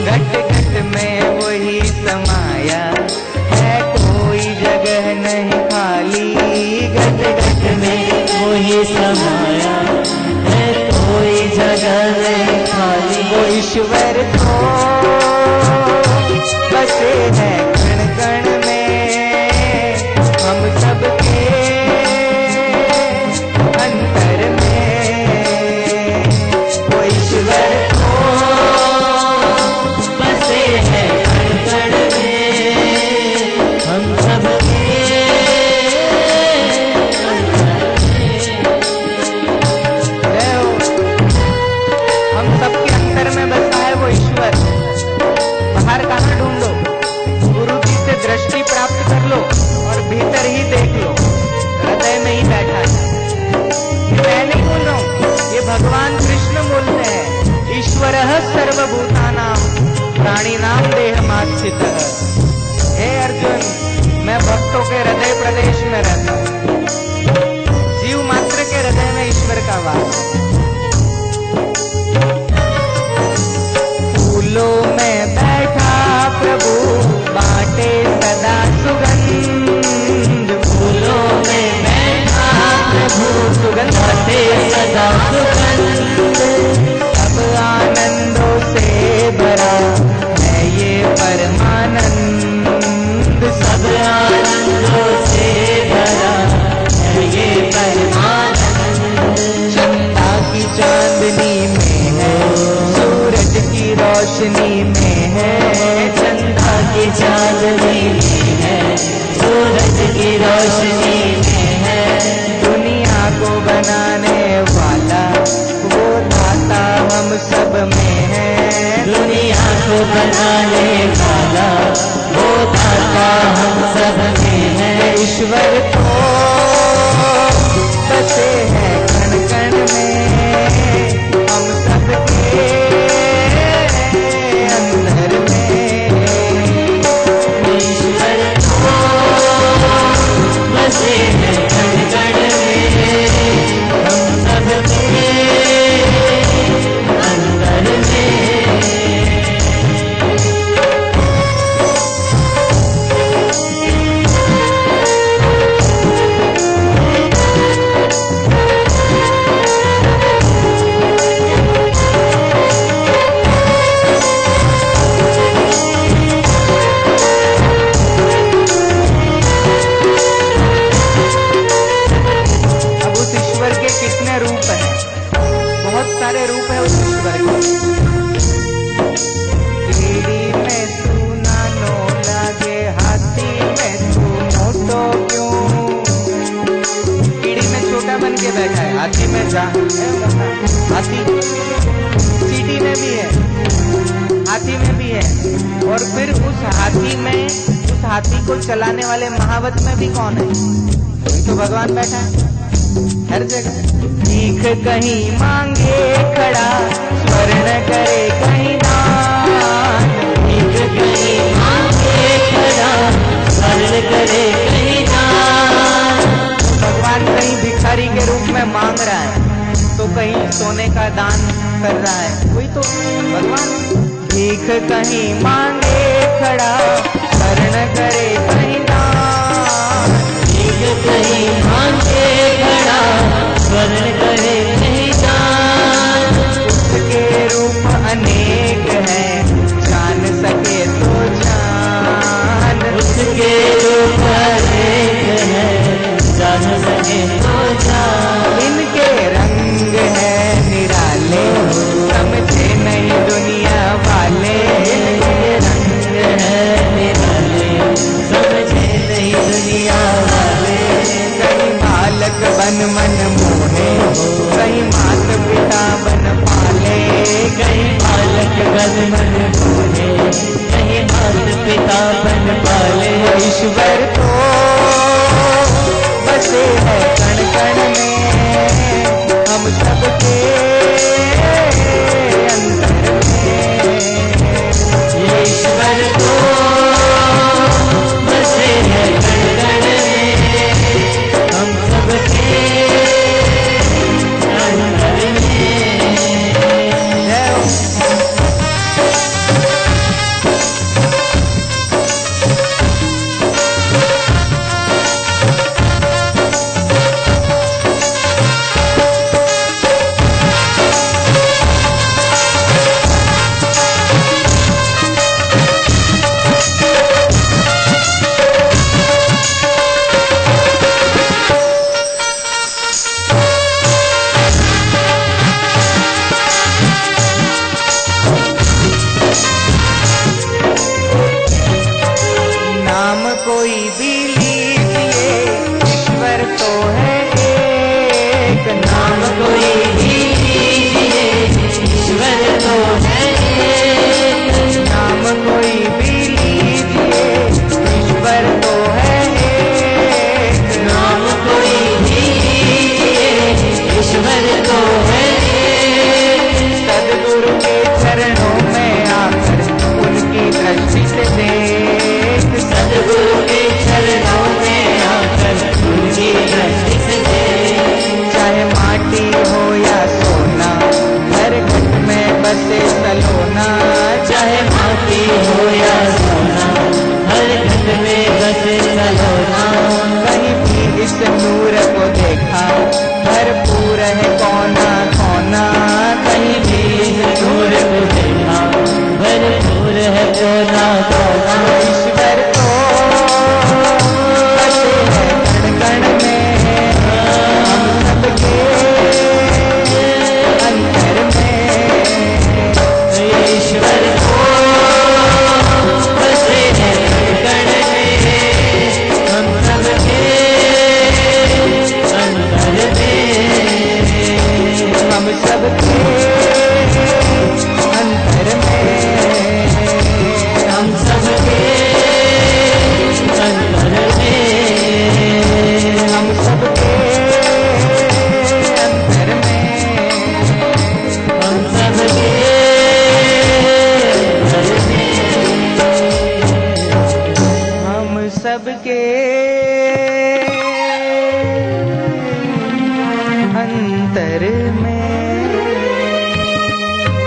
घट घट में वही समाया है, कोई जगह नहीं खाली। घट घट में वही समाया है, कोई जगह नहीं खाली। वो ईश्वर तो बसे है कण कण में, हम सबके अंतर में। वो ईश्वर तो बसे है कण कण में, हम सबके हम सबके अंतर में बसा है वो ईश्वर। बाहर कहाँ ढूंढो, गुरु जी से दृष्टि प्राप्त कर लो और भीतर ही देख लो, हृदय में ही बैठा है। ये मैं नहीं बोल रहा हूँ, ये भगवान कृष्ण बोलते हैं। ईश्वरः सर्वभूतानां प्राणिनां देहमास्थितः। हे अर्जुन, मैं भक्तों के हृदय प्रदेश में रहता हूँ। जीव मात्र के हृदय में ईश्वर का वास। फूलों में बैठा प्रभु बाटे सदा सुगंध। फूलों में बैठा प्रभु सुगंध बाटे सदा सुगंध। सब आनंदों से भरा है ये परमानंद। सब आनंदों से भरा है ये परमानंद। चंदा की चांदनी में है, सूरज की रोशनी में है। चंदा की चांदनी में है, सूरज की रोशनी में है। दुनिया को बनाने वाला वो दाता हम सब में है। दुनिया को बनाने वाला वो दाता हम सब में है। ईश्वर तो बसे है कण कण में, हम सबके अंदर में। ईश्वर तो बसे है कण कण में, हम सबके अंदर में। अब उस ईश्वर के कितने रूप हैं? बहुत सारे रूप है उस ईश्वर के। कीड़ी में तू नानो लागे, हाथी में तू मोटो क्यों? कीड़ी में छोटा बन के बैठा है, हाथी में जा है मोटा। हाथी चींटी में भी है, हाथी में भी है। और फिर उस हाथी में, उस हाथी को चलाने वाले महावत में भी कौन है? वही तो भगवान बैठा है हर जगह। भीख कहीं मांगे खड़ा, स्वर्ण करे कहीं दान। भीख कहीं मांगे खड़ा, स्वर्ण करे कहीं दान। भगवान कहीं भिखारी के रूप में मांग रहा है, तो कहीं सोने का दान कर रहा है, वही तो भगवान। भीख कहीं मांगे खड़ा, स्वर्ण करे कहीं दान। भीख कहीं मांगे खड़ा, स्वर्ण करे कहीं दान। उसके रूप अनेक हैं, जान सके तो जान। उसके रूप अनेक हैं, जान सके तो जान। इनके रंग है निराले, समझे नहीं दुनिया वाले। इनके रंग है निराले, समझे नहीं दुनिया वाले। कहीं बालक बन मन मोहे, कहीं मात पिता बन पाले। कहीं बालक बन मन मोहे, कहीं मात पिता बन पाले। ईश्वर तो बसे है कण कण में, हम सबके अंतर में। ईश्वर तो बसे है कण कण में, हम सबके अंदर में। जय हो। चाहे माटी हो या सोना, हर घर में बस सलोना। कहीं भी इस नूर को देखा, भरपूर है कोना कोना। कहीं भी इस नूर को देखा, भरपूर है कोना कोना।